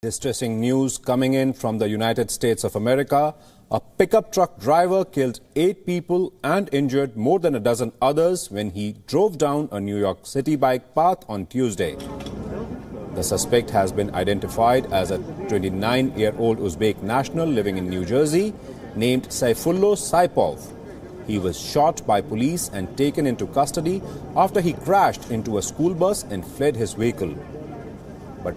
Distressing news coming in from the United States of America. A pickup truck driver killed 8 people and injured more than a dozen others when he drove down a New York City bike path on Tuesday. The suspect has been identified as a 29-year-old Uzbek national living in New Jersey named Saifullo Saipov. He was shot by police and taken into custody after he crashed into a school bus and fled his vehicle. But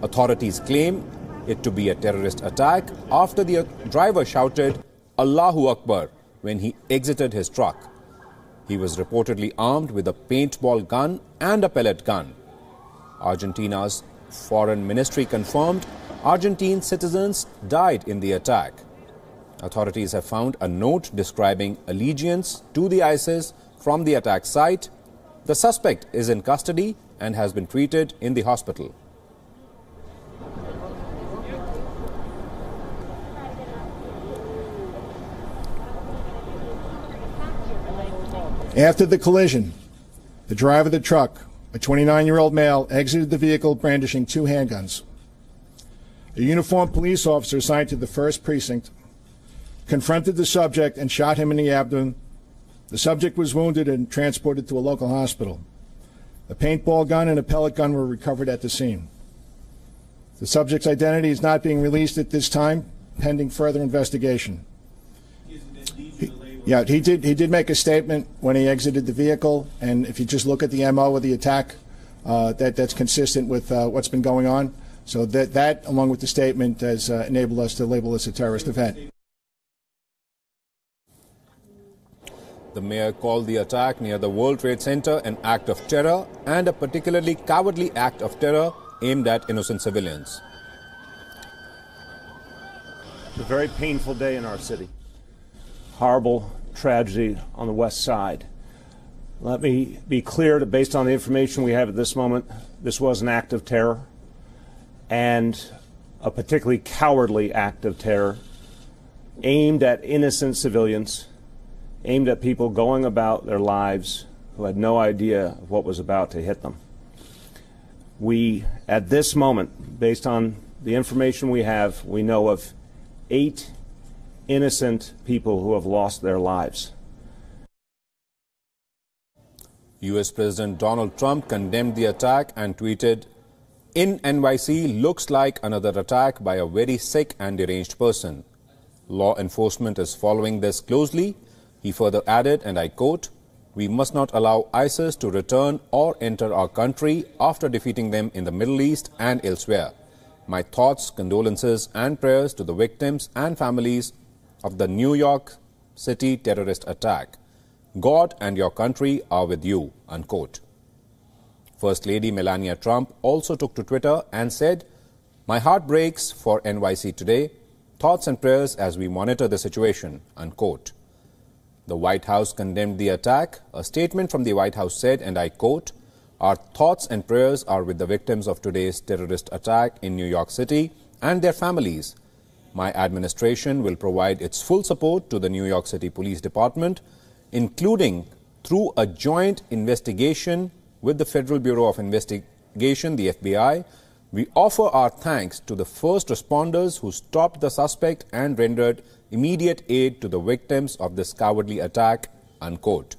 authorities claim it to be a terrorist attack after the driver shouted Allahu Akbar when he exited his truck. He was reportedly armed with a paintball gun and a pellet gun. Argentina's foreign ministry confirmed Argentine citizens died in the attack. Authorities have found a note describing allegiance to the ISIS from the attack site. The suspect is in custody and has been treated in the hospital. After the collision, the driver of the truck, a 29-year-old male, exited the vehicle brandishing 2 handguns. A uniformed police officer assigned to the 1st Precinct confronted the subject and shot him in the abdomen. The subject was wounded and transported to a local hospital. A paintball gun and a pellet gun were recovered at the scene. The subject's identity is not being released at this time, pending further investigation. He did make a statement when he exited the vehicle, and if you just look at the MO of the attack, that's consistent with what's been going on. So that, along with the statement, has enabled us to label this a terrorist event. The mayor called the attack near the World Trade Center an act of terror and a particularly cowardly act of terror aimed at innocent civilians. It's a very painful day in our city. Horrible tragedy on the west side. Let me be clear that based on the information we have at this moment, this was an act of terror, and a particularly cowardly act of terror aimed at innocent civilians, aimed at people going about their lives who had no idea of what was about to hit them. We, at this moment, based on the information we have, we know of 8 innocent people who have lost their lives. U.S. President Donald Trump condemned the attack and tweeted, "In NYC looks like another attack by a very sick and deranged person. Law enforcement is following this closely." He further added, and I quote, "We must not allow ISIS to return or enter our country after defeating them in the Middle East and elsewhere. My thoughts, condolences and prayers to the victims and families of the New York City terrorist attack. God and your country are with you," unquote. First Lady Melania Trump also took to Twitter and said, "My heart breaks for NYC today. Thoughts and prayers as we monitor the situation," unquote. The White House condemned the attack. A statement from the White House said, and I quote, "Our thoughts and prayers are with the victims of today's terrorist attack in New York City and their families. My administration will provide its full support to the New York City Police Department, including through a joint investigation with the Federal Bureau of Investigation, the FBI. We offer our thanks to the first responders who stopped the suspect and rendered immediate aid to the victims of this cowardly attack," unquote.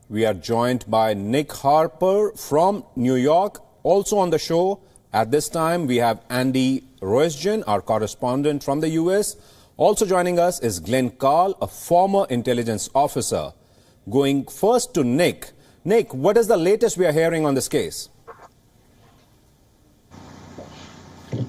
We are joined by Nick Harper from New York. Also on the show at this time, we have Andy Roesgen, our correspondent from the U.S. Also joining us is Glenn Carl, a former intelligence officer. Going first to Nick. Nick, what is the latest we are hearing on this case?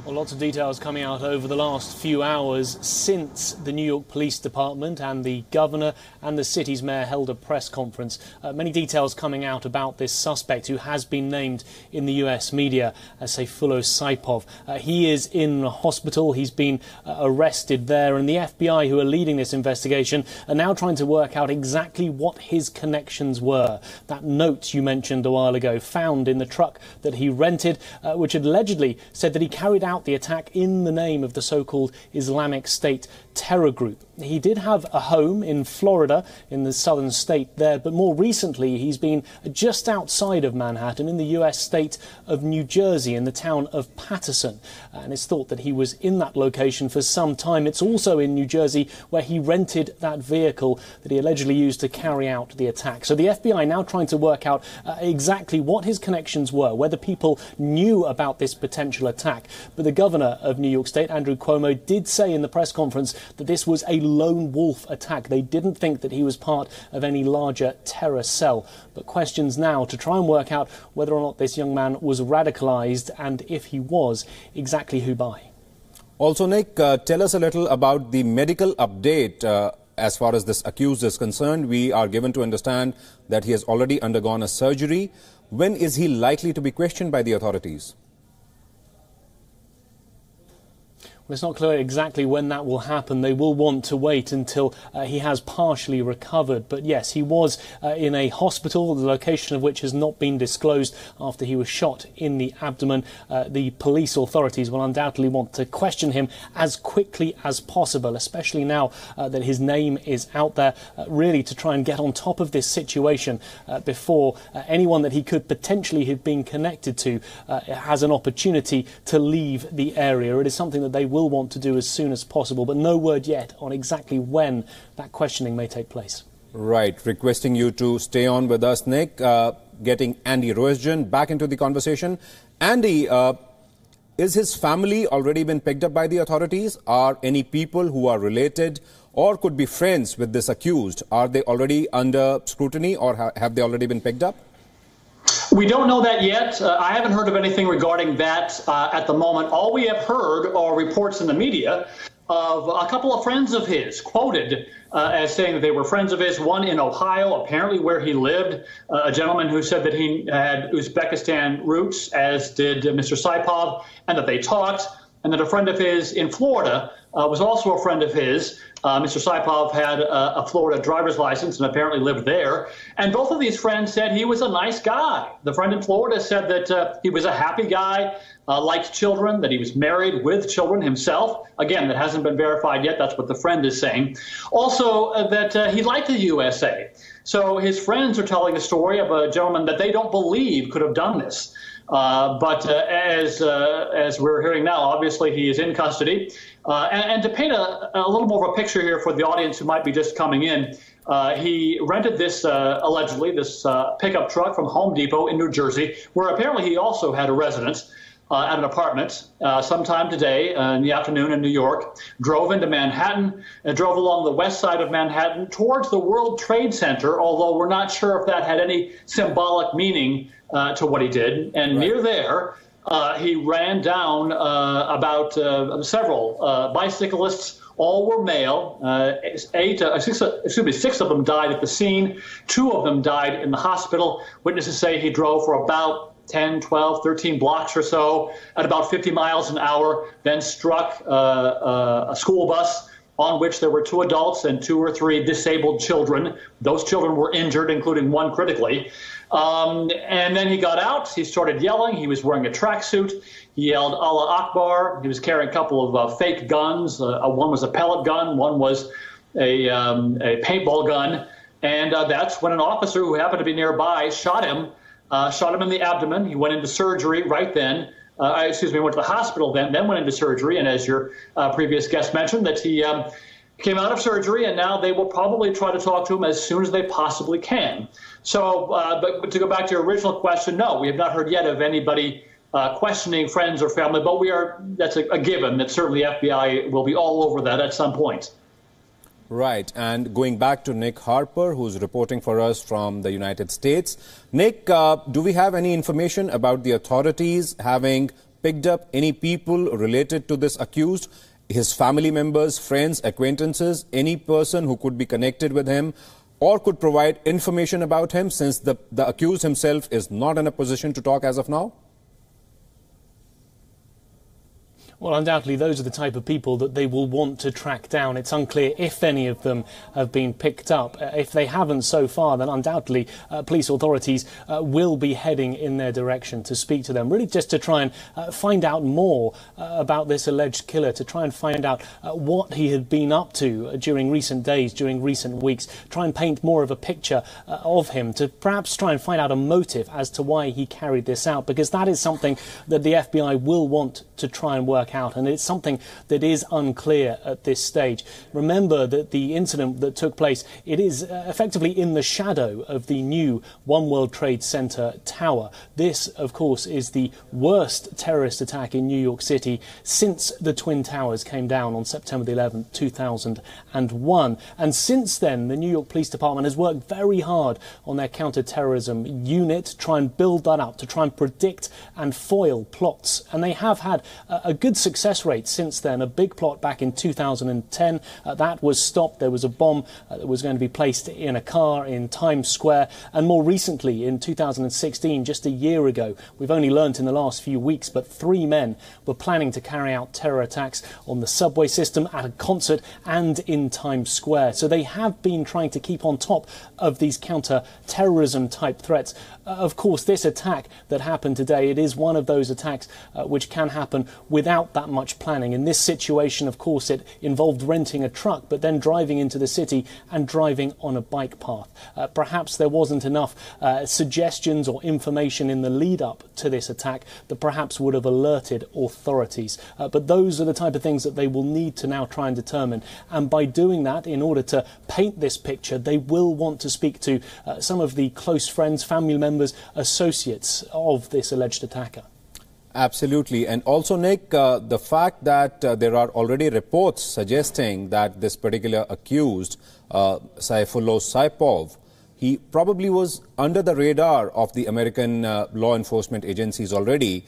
Well, lots of details coming out over the last few hours since the New York Police Department and the governor and the city's mayor held a press conference. Many details coming out about this suspect who has been named in the US media as Saifullo Saipov. He is in hospital. He's been arrested there, and the FBI, who are leading this investigation, are now trying to work out exactly what his connections were. That note you mentioned a while ago, found in the truck that he rented, which had allegedly said that he carried out the attack in the name of the so-called Islamic State terror group. He did have a home in Florida, in the southern state there, but more recently he's been just outside of Manhattan in the US state of New Jersey, in the town of Paterson. And it's thought that he was in that location for some time. It's also in New Jersey where he rented that vehicle that he allegedly used to carry out the attack. So the FBI now trying to work out exactly what his connections were, whether people knew about this potential attack. But the governor of New York State, Andrew Cuomo, did say in the press conference that this was a lone wolf attack. They didn't think that he was part of any larger terror cell. But questions now to try and work out whether or not this young man was radicalized, and if he was, exactly who by. Also, Nick, tell us a little about the medical update as far as this accused is concerned. We are given to understand that he has already undergone a surgery. When is he likely to be questioned by the authorities? Well, it's not clear exactly when that will happen. They will want to wait until he has partially recovered. But yes, he was in a hospital, the location of which has not been disclosed, after he was shot in the abdomen. The police authorities will undoubtedly want to question him as quickly as possible, especially now that his name is out there, really to try and get on top of this situation before anyone that he could potentially have been connected to has an opportunity to leave the area. It is something that they will want to do as soon as possible, but no word yet on exactly when that questioning may take place. Right. Requesting you to stay on with us, Nick. Getting Andy Roesgen back into the conversation. Andy, is his family already been picked up by the authorities? Are any people who are related or could be friends with this accused, are they already under scrutiny, or have they already been picked up? We don't know that yet. I haven't heard of anything regarding that at the moment. All we have heard are reports in the media of a couple of friends of his quoted as saying that they were friends of his, one in Ohio, apparently where he lived, a gentleman who said that he had Uzbekistan roots, as did Mr. Saipov, and that they talked, and that a friend of his in Florida was also a friend of his. Mr. Saipov had a Florida driver's license and apparently lived there. And both of these friends said he was a nice guy. The friend in Florida said that he was a happy guy, liked children, that he was married with children himself. Again, that hasn't been verified yet. That's what the friend is saying. Also, that he liked the USA. So his friends are telling a story of a gentleman that they don't believe could have done this. But as we're hearing now, obviously he is in custody. And to paint a little more of a picture here for the audience who might be just coming in, he rented this, allegedly, this pickup truck from Home Depot in New Jersey, where apparently he also had a residence at an apartment sometime today in the afternoon in New York, drove into Manhattan, and drove along the west side of Manhattan towards the World Trade Center, although we're not sure if that had any symbolic meaning to what he did. And near there, he ran down about several bicyclists. All were male. 6 of them died at the scene. 2 of them died in the hospital. Witnesses say he drove for about 10, 12, 13 blocks or so at about 50 miles an hour, then struck a school bus on which there were 2 adults and 2 or 3 disabled children. Those children were injured, including one critically. And then he got out. He started yelling. He was wearing a tracksuit. He yelled Allah Akbar. He was carrying a couple of fake guns. One was a pellet gun. One was a paintball gun. And that's when an officer who happened to be nearby shot him in the abdomen. He went into surgery right then. Went to the hospital then went into surgery. And as your previous guest mentioned, that he came out of surgery, and now they will probably try to talk to him as soon as they possibly can. So, but to go back to your original question, no, we have not heard yet of anybody questioning friends or family, but that's a given that certainly FBI will be all over that at some point. Right. And going back to Nick Harper, who's reporting for us from the United States. Nick, do we have any information about the authorities having picked up any people related to this accused? His family members, friends, acquaintances, any person who could be connected with him or could provide information about him, since the accused himself is not in a position to talk as of now? Well, undoubtedly, those are the type of people that they will want to track down. It's unclear if any of them have been picked up. If they haven't so far, then undoubtedly police authorities will be heading in their direction to speak to them, really just to try and find out more about this alleged killer, to try and find out what he had been up to during recent days, during recent weeks, try and paint more of a picture of him, to perhaps try and find out a motive as to why he carried this out, because that is something that the FBI will want to try and work out, and it's something that is unclear at this stage. Remember that the incident that took place, it is effectively in the shadow of the new One World Trade Center tower. This, of course, is the worst terrorist attack in New York City since the Twin Towers came down on September the 11th, 2001. And since then, the New York Police Department has worked very hard on their counter-terrorism unit to try and build that up, to try and predict and foil plots. And they have had a good success rate since then. A big plot back in 2010, that was stopped. There was a bomb that was going to be placed in a car in Times Square. And more recently, in 2016, just a year ago, we've only learnt in the last few weeks, but 3 men were planning to carry out terror attacks on the subway system, at a concert, and in Times Square. So they have been trying to keep on top of these counter-terrorism type threats. Of course, this attack that happened today, it is one of those attacks which can happen without that much planning. In this situation, of course, it involved renting a truck, but then driving into the city and driving on a bike path. Perhaps there wasn't enough suggestions or information in the lead-up to this attack that perhaps would have alerted authorities. But those are the type of things that they will need to now try and determine. And by doing that, in order to paint this picture, they will want to speak to some of the close friends, family members, associates of this alleged attacker. Absolutely. And also, Nick, the fact that there are already reports suggesting that this particular accused, Saifullah Saipov, he probably was under the radar of the American law enforcement agencies already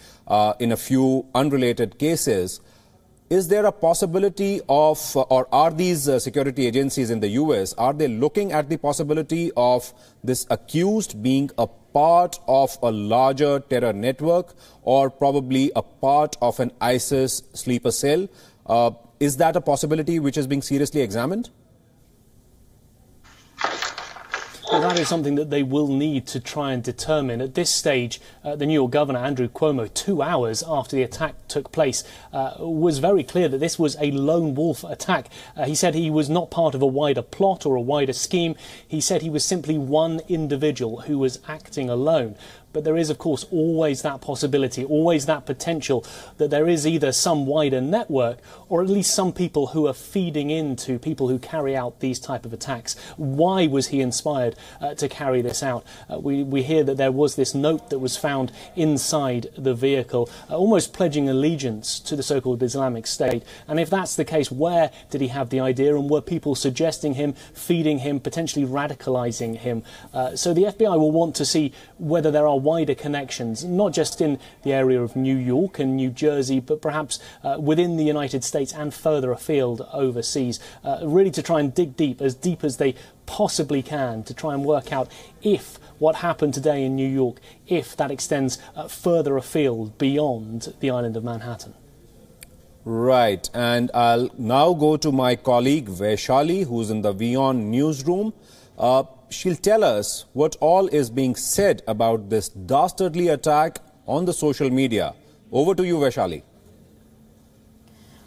in a few unrelated cases. Is there a possibility of, or are these security agencies in the US, are they looking at the possibility of this accused being a part of a larger terror network, or probably a part of an ISIS sleeper cell? Is that a possibility which is being seriously examined? Well, that is something that they will need to try and determine. At this stage, the New York Governor, Andrew Cuomo, 2 hours after the attack took place, was very clear that this was a lone wolf attack. He said he was not part of a wider plot or a wider scheme. He said he was simply one individual who was acting alone. But there is, of course, always that possibility, always that potential that there is either some wider network or at least some people who are feeding into people who carry out these type of attacks. Why was he inspired to carry this out? We hear that there was this note that was found inside the vehicle, almost pledging allegiance to the so-called Islamic State. And if that's the case, where did he have the idea, and were people suggesting him, feeding him, potentially radicalizing him? So the FBI will want to see whether there are wider connections, not just in the area of New York and New Jersey, but perhaps within the United States and further afield overseas, really to try and dig deep as they possibly can, to try and work out if what happened today in New York, if that extends further afield beyond the island of Manhattan. Right, and I'll now go to my colleague Vaishali, who's in the WION newsroom. She'll tell us what all is being said about this dastardly attack on the social media. Over to you, Vaishali.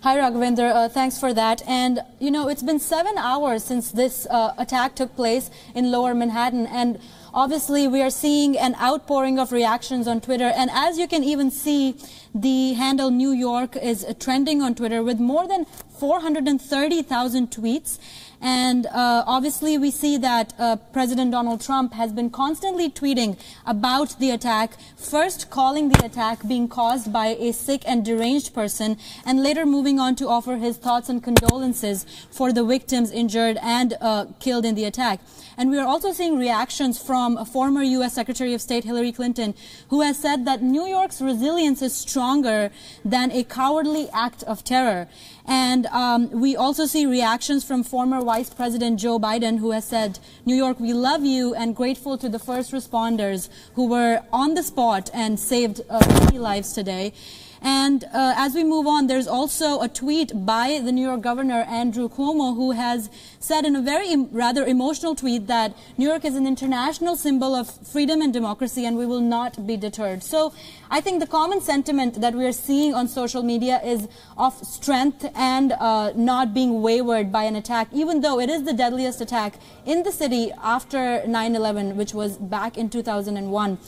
Hi, Raghavinder. Thanks for that. And, you know, it's been 7 hours since this attack took place in Lower Manhattan. And obviously, we are seeing an outpouring of reactions on Twitter. And as you can even see, the handle New York is trending on Twitter with more than 430,000 tweets. And obviously, we see that President Donald Trump has been constantly tweeting about the attack, first calling the attack being caused by a sick and deranged person, and later moving on to offer his thoughts and condolences for the victims injured and killed in the attack. And we are also seeing reactions from former U.S. Secretary of State Hillary Clinton, who has said that New York's resilience is stronger than a cowardly act of terror. And we also see reactions from former Vice President Joe Biden, who has said, New York, we love you, and grateful to the first responders who were on the spot and saved many lives today. And as we move on, there's also a tweet by the New York Governor, Andrew Cuomo, who has said in a very rather emotional tweet that New York is an international symbol of freedom and democracy, and we will not be deterred. So I think the common sentiment that we are seeing on social media is of strength and not being wavered by an attack, even though it is the deadliest attack in the city after 9/11, which was back in 2001.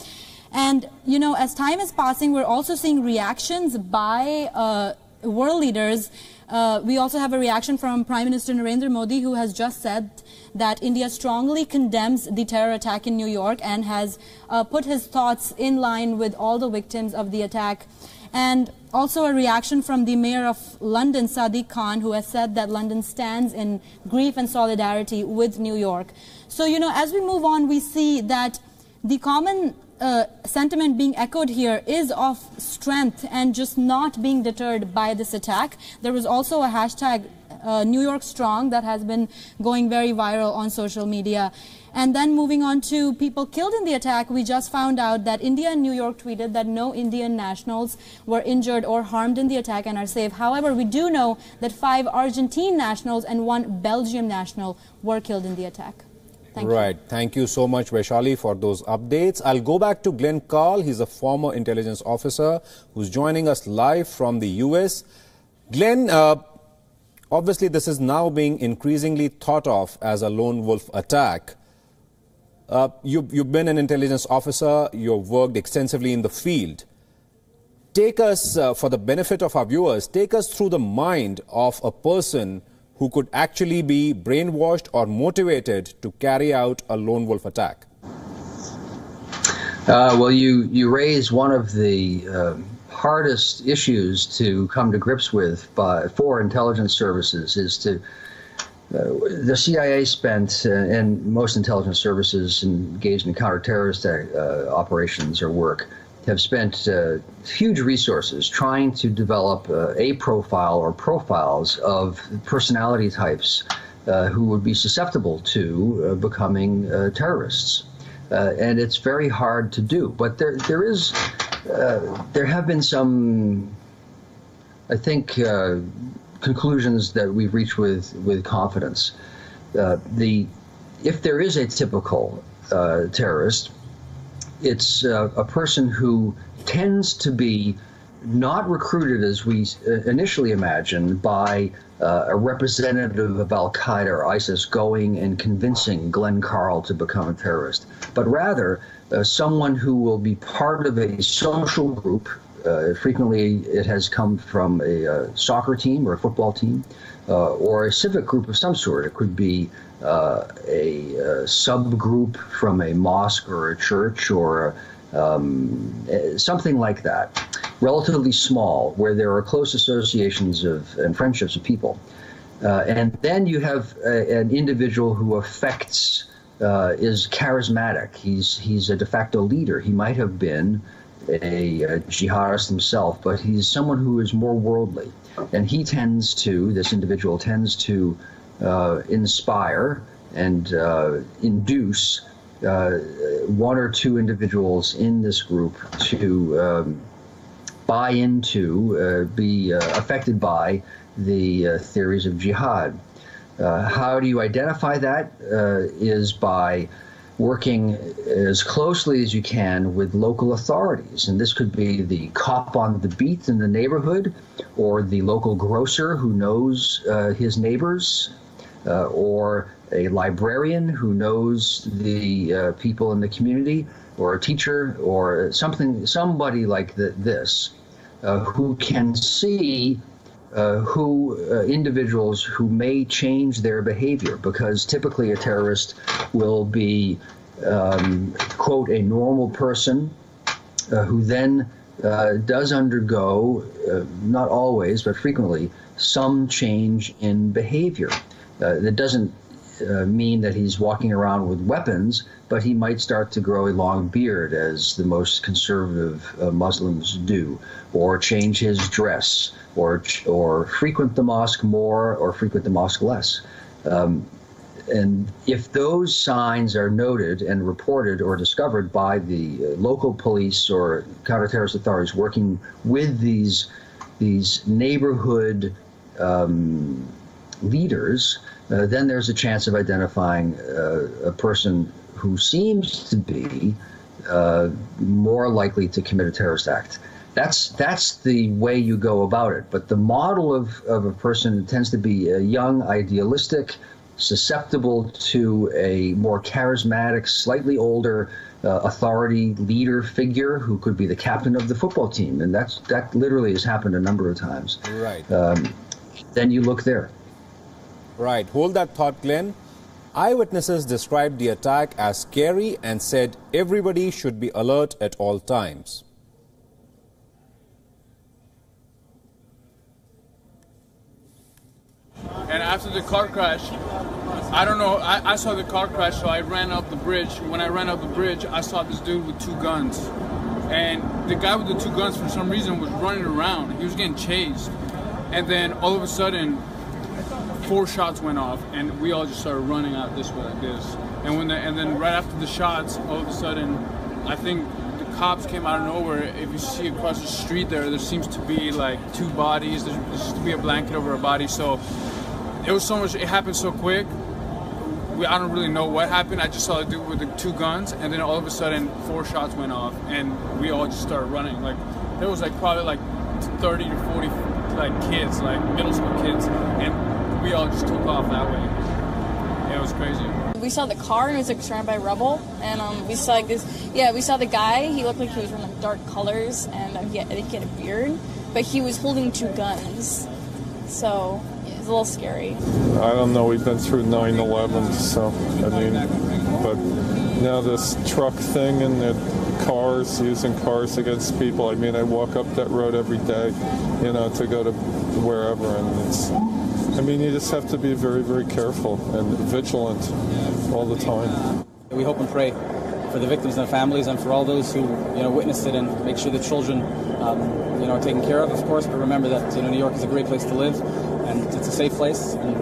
And, you know, as time is passing, we're also seeing reactions by world leaders. We also have a reaction from Prime Minister Narendra Modi, who has just said that India strongly condemns the terror attack in New York and has put his thoughts in line with all the victims of the attack. And also a reaction from the Mayor of London, Sadiq Khan, who has said that London stands in grief and solidarity with New York. So, you know, as we move on, we see that the common sentiment being echoed here is of strength and just not being deterred by this attack. There was also a hashtag New York Strong that has been going very viral on social media. And then moving on to people killed in the attack, we just found out that India and New York tweeted that no Indian nationals were injured or harmed in the attack and are safe. However, we do know that 5 Argentine nationals and 1 Belgium national were killed in the attack. Right. Thank you so much, Vaishali, for those updates. I'll go back to Glenn Carl. He's a former intelligence officer who's joining us live from the U.S. Glenn, obviously this is now being increasingly thought of as a lone wolf attack. You've been an intelligence officer. You've worked extensively in the field. Take us, for the benefit of our viewers, take us through the mind of a person who could actually be brainwashed or motivated to carry out a lone wolf attack. Well, you raise one of the hardest issues to come to grips with for intelligence services is to the CIA spent, and most intelligence services engaged in counterterrorist operations or work, have spent huge resources trying to develop a profile or profiles of personality types who would be susceptible to becoming terrorists. And it's very hard to do. But there have been some, I think, conclusions that we've reached with confidence. If there is a typical terrorist, it's a person who tends to be not recruited, as we initially imagined, by a representative of Al-Qaeda or ISIS going and convincing Glenn Carl to become a terrorist, but rather someone who will be part of a social group. Frequently, it has come from a soccer team or a football team or a civic group of some sort. It could be a subgroup from a mosque or a church or something like that, relatively small, where there are close associations and friendships of people. And then you have an individual who affects, is charismatic. He's a de facto leader. He might have been a jihadist himself, but he's someone who is more worldly. And this individual tends to inspire and induce 1 or 2 individuals in this group to buy into, be affected by the theories of jihad. How do you identify that? Is by working as closely as you can with local authorities. And this could be the cop on the beat in the neighborhood, or the local grocer who knows his neighbors, or a librarian who knows the people in the community, or a teacher, or somebody like this, who can see individuals who may change their behavior, because typically a terrorist will be, quote, a normal person who then does undergo, not always, but frequently, some change in behavior. That doesn't mean that he's walking around with weapons, but he might start to grow a long beard, as the most conservative Muslims do, or change his dress, or frequent the mosque more or frequent the mosque less. And if those signs are noted and reported or discovered by the local police or counterterrorist authorities working with these neighborhood leaders, then there's a chance of identifying a person who seems to be more likely to commit a terrorist act. That's the way you go about it. But the model of a person tends to be young, idealistic, susceptible to a more charismatic, slightly older authority leader figure who could be the captain of the football team. And that literally has happened a number of times. Right. Then you look there. Right. Hold that thought, Glenn. Eyewitnesses described the attack as scary and said everybody should be alert at all times. And after the car crash, I don't know, I saw the car crash, so I ran up the bridge. When I ran up the bridge, I saw this dude with 2 guns. And the guy with the 2 guns, for some reason, was running around. He was getting chased. And then all of a sudden, 4 shots went off, and we all just started running out this way like this. And then right after the shots, all of a sudden, I think the cops came out of nowhere. If you see across the street there seems to be like 2 bodies. There seems to be a blanket over a body. So it was so much. It happened so quick. I don't really know what happened. I just saw the dude with the 2 guns, and then all of a sudden 4 shots went off, and we all just started running. Like there was like probably like 30 to 40 like kids, like middle school kids, and we all just took off that way. Yeah, it was crazy. We saw the car and it was like surrounded by rubble, and we saw like this. Yeah, we saw the guy. He looked like he was wearing like dark colors, and I think he had a beard, but he was holding 2 guns. So yeah, it was a little scary. I don't know. We've been through 9/11, so I mean, but now this truck thing and the cars, using cars against people. I mean, I walk up that road every day, you know, to go to wherever, and it's. I mean, you just have to be very, very careful and vigilant all the time. We hope and pray for the victims and their families, and for all those who, you know, witnessed it, and make sure the children, you know, are taken care of course. But remember that, you know, New York is a great place to live, and it's a safe place, and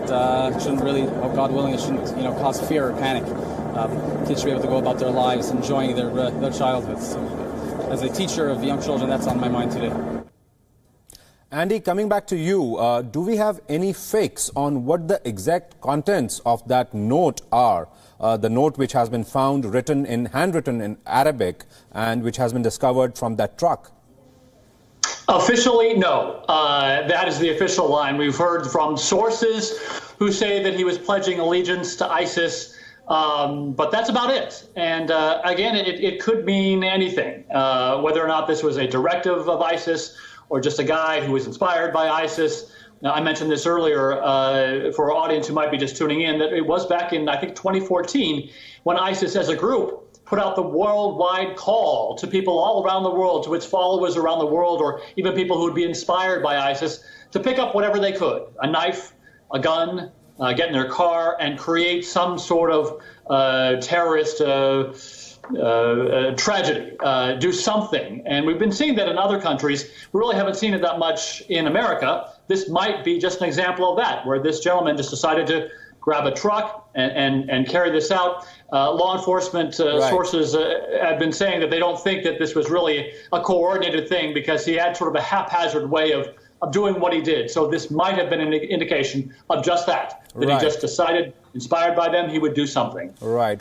it shouldn't really, oh, God willing, it shouldn't, you know, cause fear or panic. Kids should be able to go about their lives, enjoying their childhood. So, as a teacher of young children, that's on my mind today. Andy, coming back to you, do we have any fix on what the exact contents of that note are? The note which has been found handwritten in Arabic, and which has been discovered from that truck? Officially, no. That is the official line. We've heard from sources who say that he was pledging allegiance to ISIS, but that's about it. And again, it could mean anything, whether or not this was a directive of ISIS or just a guy who was inspired by ISIS. Now, I mentioned this earlier for our audience who might be just tuning in, that it was back in, I think, 2014 when ISIS as a group put out the worldwide call to people all around the world, to its followers around the world, or even people who would be inspired by ISIS, to pick up whatever they could, a knife, a gun, get in their car and create some sort of terrorist tragedy, do something. And we've been seeing that in other countries. We really haven't seen it that much in America. This might be just an example of that, where this gentleman just decided to grab a truck and carry this out. Law enforcement sources have been saying that they don't think that this was really a coordinated thing, because he had sort of a haphazard way of doing what he did. So this might have been an indication of just that he just decided, inspired by them, he would do something. Right.